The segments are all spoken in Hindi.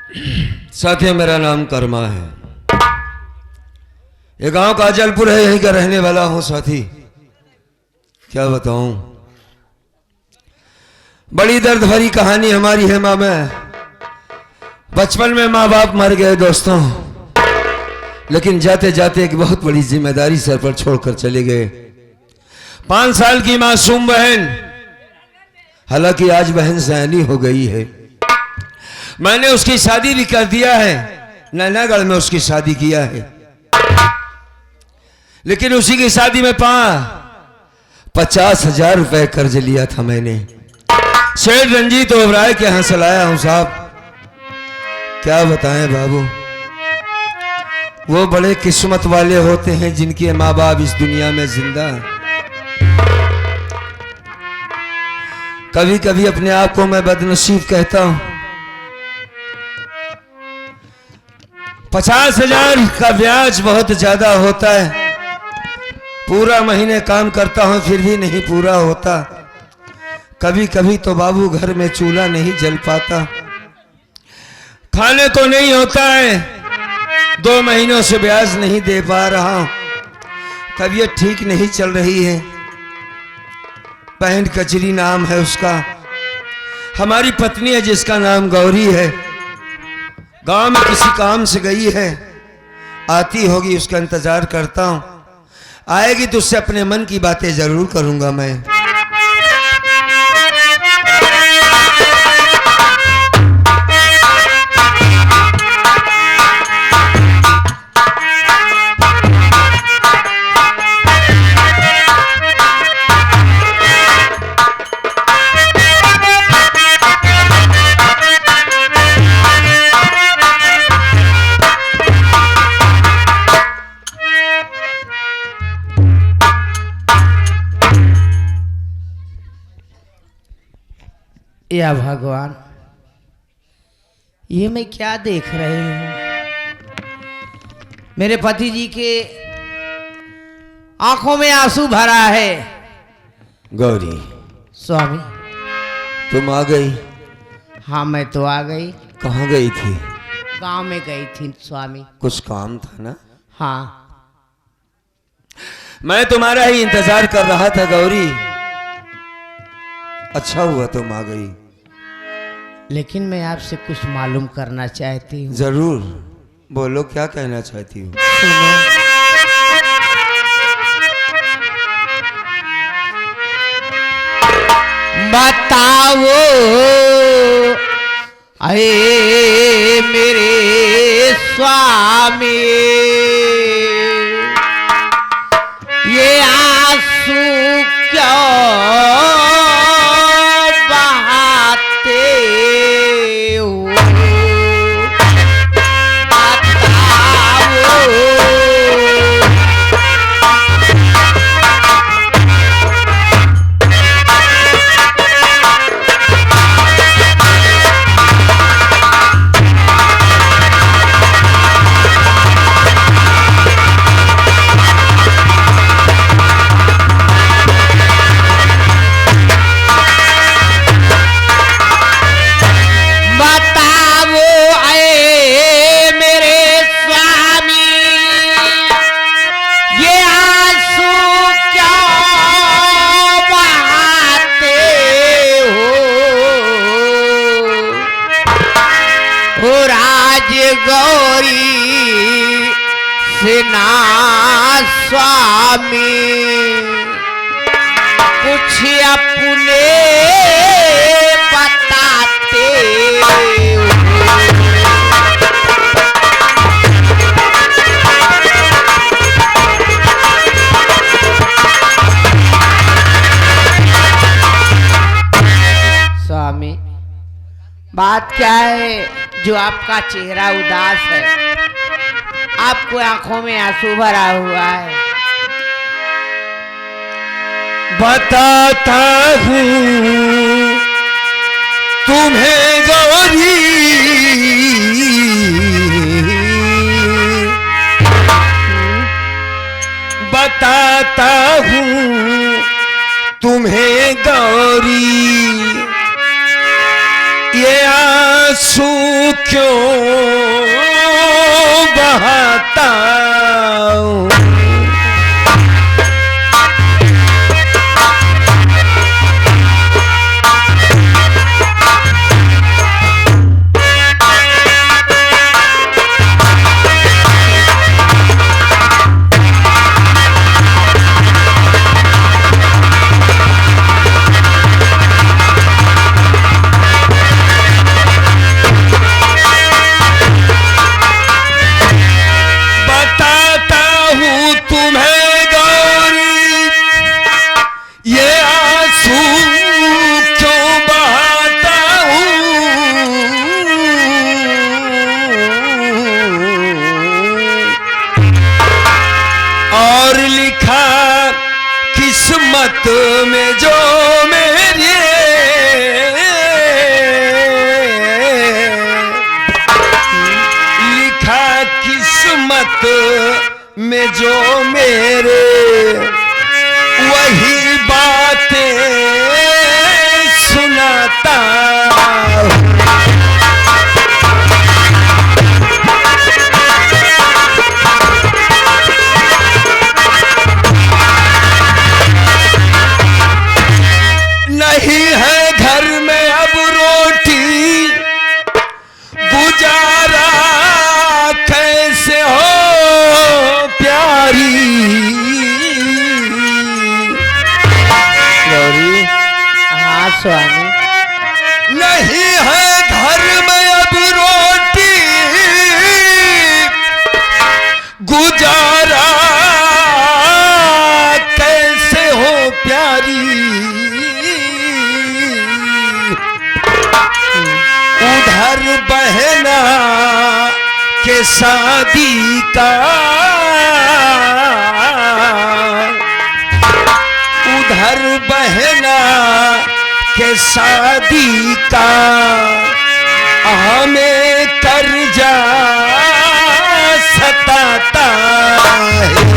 साथियों, मेरा नाम कर्मा है। ये गांव काजलपुर है, यहीं का रहने वाला हूं साथी। क्या बताऊं, बड़ी दर्द भरी कहानी हमारी है माँ में। बचपन में माँ बाप मर गए दोस्तों, लेकिन जाते जाते एक बहुत बड़ी जिम्मेदारी सर पर छोड़कर चले गए। 5 साल की मासूम बहन, हालांकि आज बहन सयानी हो गई है। मैंने उसकी शादी भी कर दिया है, नैनागढ़ में उसकी शादी किया है। लेकिन उसी की शादी में 50,000 रुपए कर्ज लिया था मैंने। सेठ रंजीत ओबराय के यहां से लाया हूं साहब। क्या बताएं बाबू, वो बड़े किस्मत वाले होते हैं जिनके माँ बाप इस दुनिया में जिंदा हैं। कभी कभी अपने आप को मैं बदनसीब कहता हूं। 50,000 का ब्याज बहुत ज्यादा होता है। पूरा महीने काम करता हूं फिर भी नहीं पूरा होता। कभी कभी तो बाबू घर में चूल्हा नहीं जल पाता, खाने को नहीं होता है। 2 महीनों से ब्याज नहीं दे पा रहा हूं। तबीयत ठीक नहीं चल रही है। बहन कचरी नाम है उसका। हमारी पत्नी है जिसका नाम गौरी है। गांव में किसी काम से गई है, आती होगी, उसका इंतजार करता हूं। आएगी तो उससे अपने मन की बातें जरूर करूंगा मैं। या भगवान, ये मैं क्या देख रही हूं? मेरे पति जी के आंखों में आंसू भरा है। गौरी, स्वामी, तुम आ गई? हाँ, मैं तो आ गई। कहाँ गई थी? गांव में गई थी स्वामी। कुछ काम था ना? हाँ, मैं तुम्हारा ही इंतजार कर रहा था गौरी। अच्छा हुआ तुम आ गई। लेकिन मैं आपसे कुछ मालूम करना चाहती हूँ। जरूर बोलो, क्या कहना चाहती हो? सुनो। बताओ अरे मेरे स्वामी, ये आंसू क्यों स्वामी, कुछ अपने बताते स्वामी, बात क्या है जो आपका चेहरा उदास है? आपको आंखों में आंसू भरा हुआ है। बताता हूँ तुम्हें गौरी, बताता हूँ तुम्हें गौरी, ये आंसू क्यों बहाता हूं। किस्मत में जो मेरे लिखा, किस्मत में जो मेरे वही बातें सुनाता। नहीं है घर में अब रोटी, गुजारा कैसे हो प्यारी। गौरी, हाँ स्वामी। नहीं है घर में अब रोटी, गुजारा कैसे हो प्यारी। उधर बहना के शादी का, उधर बहना के शादी का हमें कर्जा सताता है।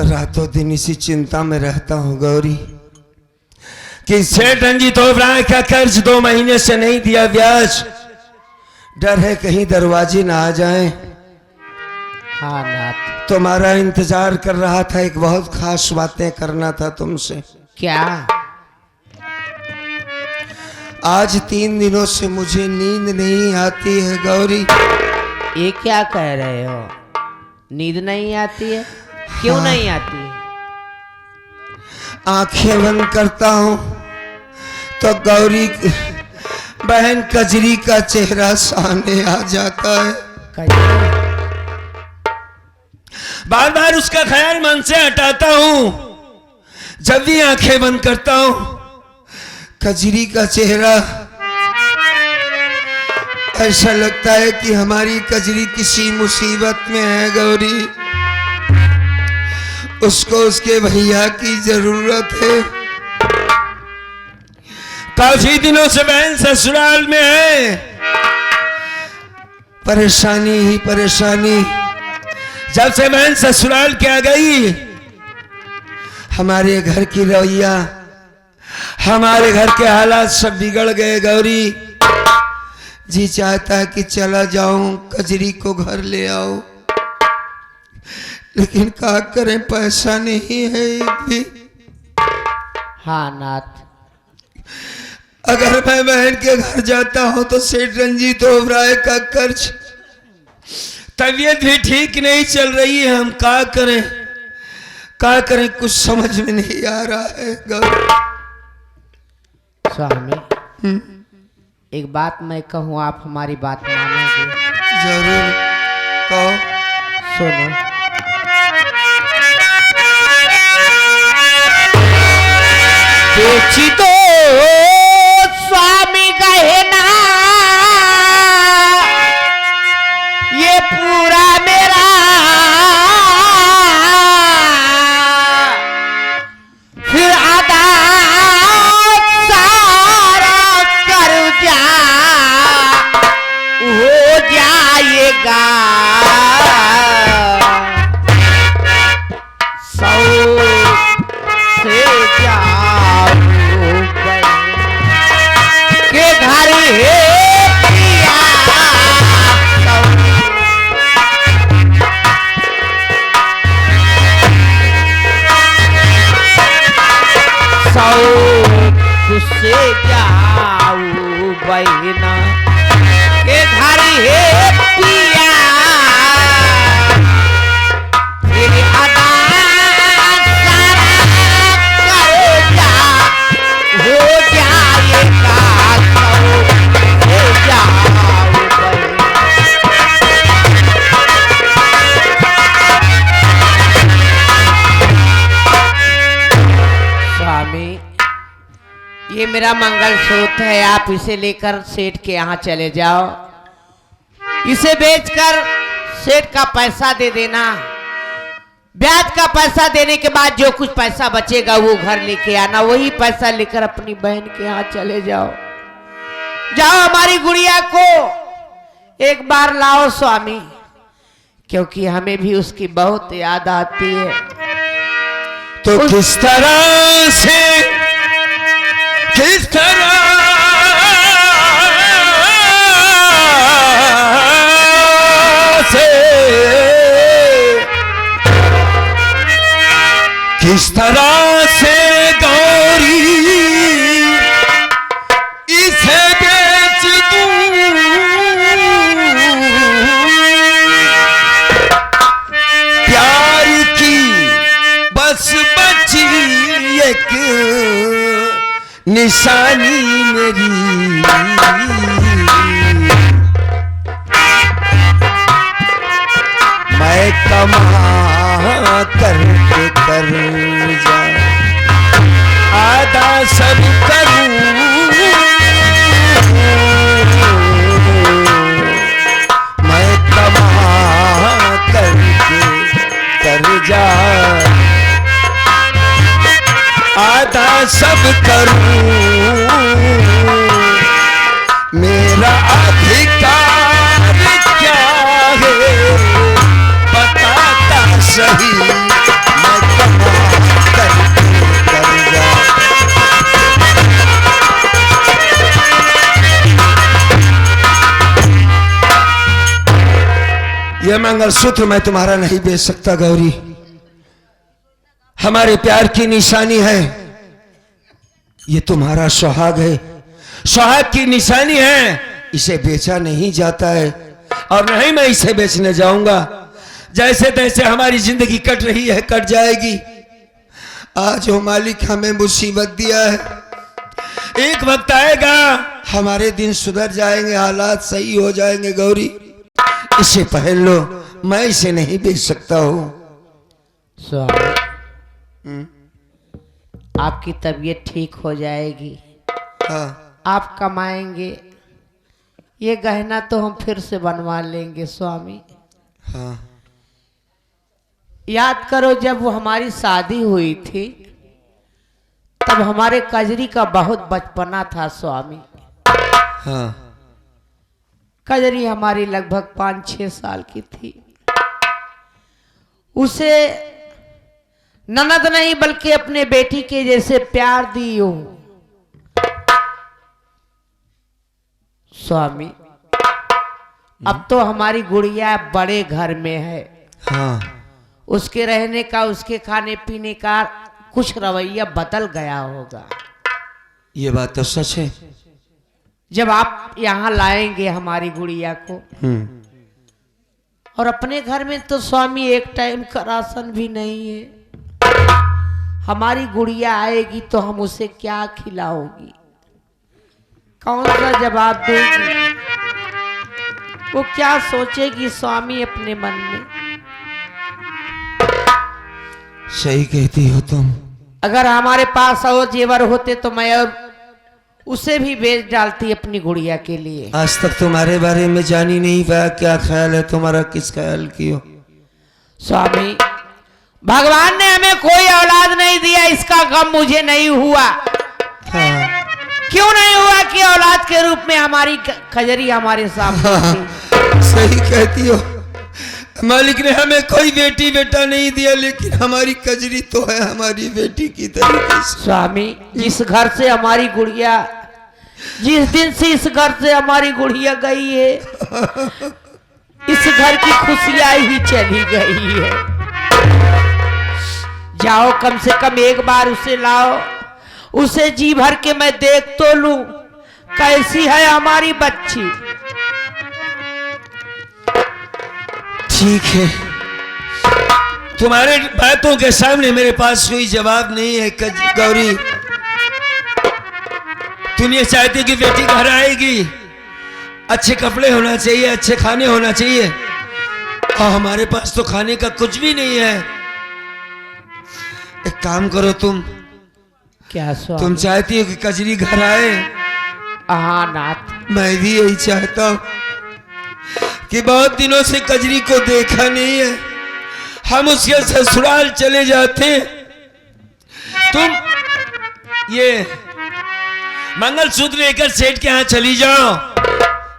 रातों दिन इसी चिंता में रहता हूं गौरी कि सेठ रंजीत ओबराय का कर्ज 2 महीने से नहीं दिया ब्याज। डर है कहीं दरवाजे ना आ जाएं। हाँ नाथ। तुम्हारा इंतजार कर रहा था, एक बहुत खास बातें करना था तुमसे। क्या? आज 3 दिनों से मुझे नींद नहीं आती है गौरी। ये क्या कह रहे हो? नींद नहीं आती है? क्यों नहीं आती है? आंखें बंद करता हूं तो गौरी बहन कजरी का चेहरा सामने आ जाता है। बार बार उसका ख्याल मन से हटाता हूं। जब भी आंखें बंद करता हूं कजरी का चेहरा, ऐसा लगता है कि हमारी कजरी किसी मुसीबत में है गौरी। उसको उसके भैया की जरूरत है। काफी दिनों से बहन ससुराल में है, परेशानी ही परेशानी। जब से बहन ससुराल के आ गई हमारे घर की रवैया, हमारे घर के हालात सब बिगड़ गए गौरी। जी चाहता है कि चला जाऊं, कजरी को घर ले आओ, लेकिन क्या करें, पैसा नहीं है एक भी। हाँ नाथ। अगर मैं बहन के घर जाता हूं तो सेठ रंजीत ओबराय का कर्ज, तबीयत भी ठीक नहीं चल रही है। हम क्या करें, क्या करें, कुछ समझ में नहीं आ रहा है गौरी। स्वामी, एक बात मैं कहूँ, आप हमारी बात मानोगे? जरूर कहो। सुनो। बेची दो स्वामी गहना, ये पूरा मेरा फिर आधा सारा कर्जा हो जाएगा। तुझसे जाऊं बहना के घर है पिया तेरे अदा सारा कर्जा हो जाएगा हो जाऊं स्वामी, ये मेरा मंगलसूत्र है, आप इसे लेकर सेठ के यहाँ चले जाओ। इसे बेचकर सेठ का पैसा दे देना। ब्याज का पैसा देने के बाद जो कुछ पैसा बचेगा वो घर लेके आना। वही पैसा लेकर अपनी बहन के यहाँ चले जाओ। जाओ हमारी गुड़िया को एक बार लाओ स्वामी, क्योंकि हमें भी उसकी बहुत याद आती है। तो किस तरह से किस तरह से गौरी इसे बेच दूं, प्यार की बस बची एक निशानी मेरी, मैं कमा करके कर जा आधा सब करूं, मैं कमा करके कर जा आधा सब करूं, मेरा अधिकार क्या है बताता सही, मैं कमा करके कर जा। यह मंगलसूत्र मैं तुम्हारा नहीं बेच सकता गौरी, हमारे प्यार की निशानी है। ये तुम्हारा सुहाग है, सुहाग की निशानी है, इसे बेचा नहीं जाता है और नहीं मैं इसे बेचने जाऊंगा। जैसे तैसे हमारी जिंदगी कट रही है, कट जाएगी। आज वो मालिक हमें मुसीबत दिया है, एक वक्त आएगा हमारे दिन सुधर जाएंगे, हालात सही हो जाएंगे। गौरी इसे पहन लो, मैं इसे नहीं बेच सकता हूं। स्वामी, आपकी तबीयत ठीक हो जाएगी। हाँ, आप कमाएंगे, ये गहना तो हम फिर से बनवा लेंगे स्वामी। हाँ, याद करो जब वो हमारी शादी हुई थी तब हमारे कजरी का बहुत बचपना था स्वामी। हाँ, कजरी हमारी लगभग 5-6 साल की थी। उसे ननद नहीं बल्कि अपने बेटी के जैसे प्यार दी हो स्वामी। अब तो हमारी गुड़िया बड़े घर में है। हाँ, उसके रहने का, उसके खाने पीने का कुछ रवैया बदल गया होगा। ये बात तो सच है। जब आप यहाँ लाएंगे हमारी गुड़िया को, और अपने घर में तो स्वामी एक टाइम का राशन भी नहीं है, हमारी गुड़िया आएगी तो हम उसे क्या खिलाओगी, कौन सा जवाब देगी, वो क्या सोचेगी स्वामी अपने मन में। सही कहती हो तुम। अगर हमारे पास और जेवर होते तो मैं और उसे भी बेच डालती अपनी गुड़िया के लिए। आज तक तुम्हारे बारे में जान ही नहीं पाया, क्या ख्याल है तुम्हारा, किस ख्याल की हो। स्वामी, भगवान ने हमें कोई औलाद नहीं दिया, इसका गम मुझे नहीं हुआ। हाँ, क्यों नहीं हुआ कि औलाद के रूप में हमारी खजरी हमारे सामने थी। सही कहती हो। मालिक ने हमें कोई बेटी बेटा नहीं दिया, लेकिन हमारी कजरी तो है हमारी बेटी की तरीके से। स्वामी, जिस घर से हमारी गुड़िया, जिस दिन से इस घर से हमारी गुड़िया गई है, इस घर की खुशियां ही चली गई है। जाओ, कम से कम एक बार उसे लाओ, उसे जी भर के मैं देख तो लूं कैसी है हमारी बच्ची। ठीक है, तुम्हारे बातों के सामने मेरे पास कोई जवाब नहीं है गौरी। तुम ये चाहती कि बेटी घर आएगी, अच्छे कपड़े होना चाहिए, अच्छे खाने होना चाहिए, और हमारे पास तो खाने का कुछ भी नहीं है। एक काम करो तुम। क्या स्वामी? तुम चाहती हो कि कजरी घर आए? हाँ नाथ, मैं भी यही चाहता हूं कि बहुत दिनों से कजरी को देखा नहीं है, हम उसके ससुराल चले जाते। तुम ये मंगलसूत्र लेकर सेठ के यहाँ चली जाओ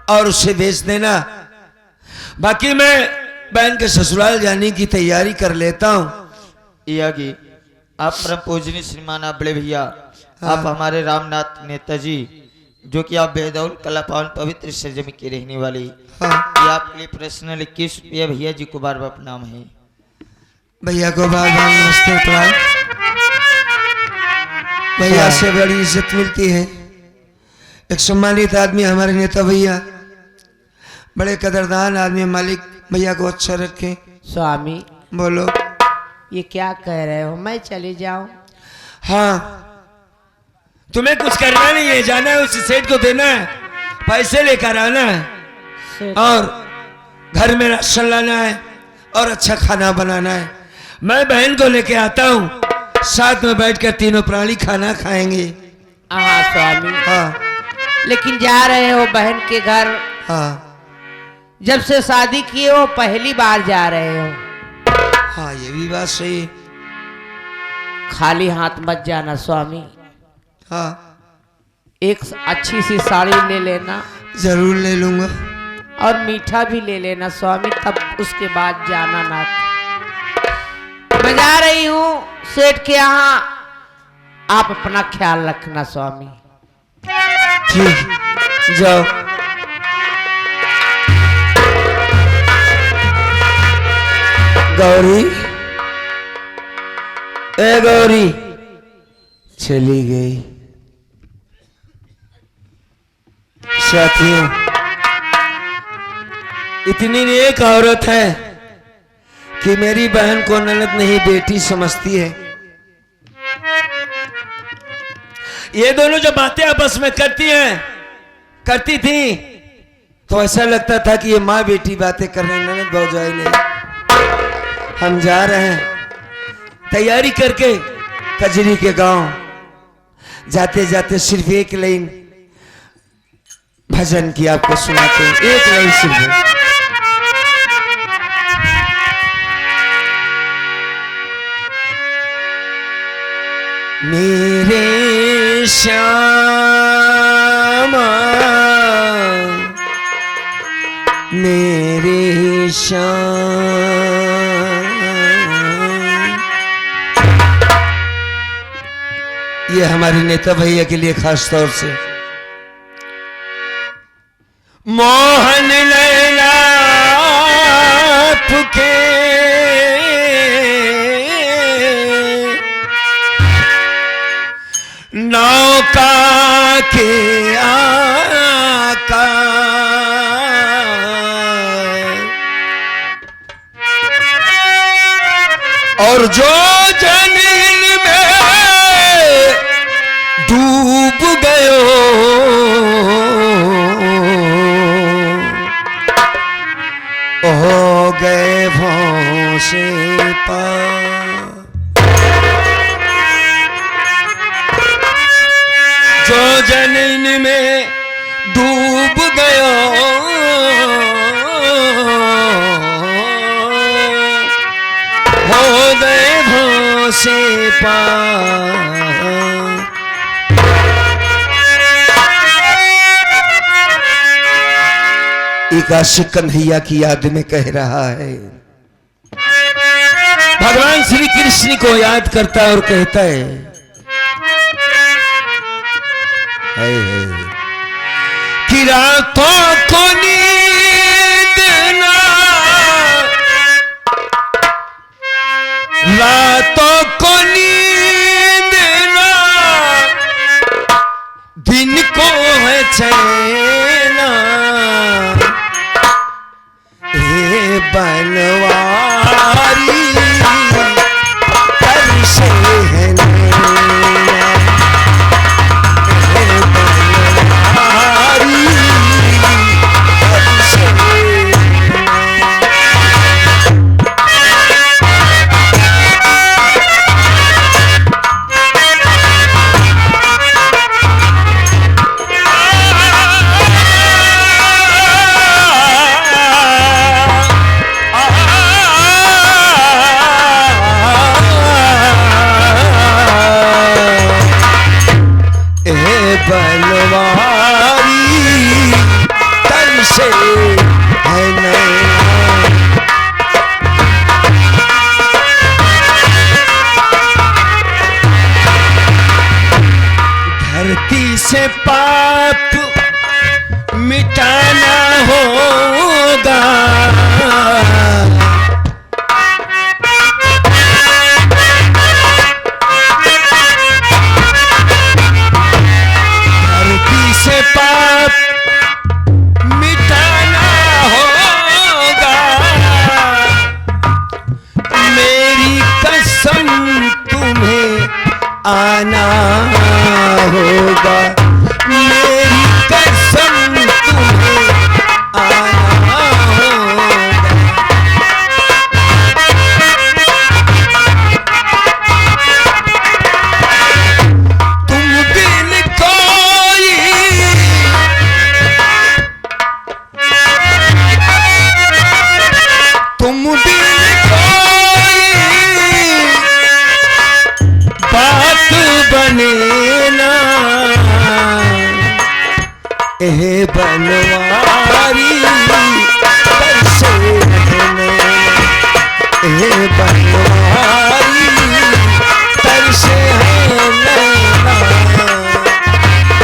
और उसे बेच देना। बाकी मैं बहन के ससुराल जाने की तैयारी कर लेता हूँ। यागी आप परम पूजनीय श्रीमान आप बड़े भैया, आप हमारे रामनाथ नेताजी, जो कि आप बेदौल कला पावन पवित्र सरजमी के रहने वाले, हाँ। ये आपके लिए पर्सनल 21 रुपया भैया जी को बार बार प्रणाम है। भैया को बार बार नमस्ते प्रणाम। भैया से बड़ी इज्जत मिलती है। एक सम्मानित आदमी हमारे नेता भैया, बड़े कदरदान आदमी। मालिक भैया को अच्छा रखे। स्वामी बोलो। ये क्या कह रहे हो, मैं चली जाऊं? हाँ, तुम्हें कुछ करना नहीं है, जाना है उस सेठ को देना है, पैसे लेकर आना है सेठ, और घर में राशन लाना है और अच्छा खाना बनाना है। मैं बहन को लेके आता हूँ, साथ में बैठकर तीनों प्राणी खाना खाएंगे। हाँ स्वामी। हाँ लेकिन जा रहे हो बहन के घर? हाँ जब से शादी किए हो पहली बार जा रहे हो? हाँ, ये भी बात सही है। खाली हाथ मत जाना स्वामी। हाँ, एक अच्छी सी साड़ी ले लेना जरूर ले लूंगा, और मीठा भी ले लेना स्वामी, तब उसके बाद जाना ना। मैं जा रही हूँ सेठ के यहाँ, आप अपना ख्याल रखना स्वामी। ठीक, जाओ। गौरी, ए गौरी, चली गई। साथियों, इतनी नेक औरत है कि मेरी बहन को ननद नहीं बेटी समझती है। ये दोनों जो बातें आपस में करती थी, तो ऐसा लगता था कि ये माँ बेटी बातें कर रहे हैं, ननद भौजाई नहीं। हम जा रहे हैं तैयारी करके कजरी के गांव। जाते जाते सिर्फ एक लाइन भजन की आपको सुनाते हैं, एक लाइन सिर्फ। मेरे श्यामा, मेरे श्याम, ये हमारे नेता भैया के लिए खास तौर से। मोहन लैला के नौका के आका, और जो जमीन में डूब गयो, हो गए भों से पार। जो जमीन में डूब गयो, हो गए भों से पार। एक आशिक कन्हैया की याद में कह रहा है, भगवान श्री कृष्ण को याद करता है और कहता है, कि रातों को नींद ना, रातों को नींद ना से पाप मिटाना होगा, धरती से पाप मिटाना होगा, मेरी कसम तुम्हें आना होगा, मेरी कसम तुम्हें आना होगा। तुम बिन कोई बात बने ना, ए बनवारी कैसे रहने, ए बनवारी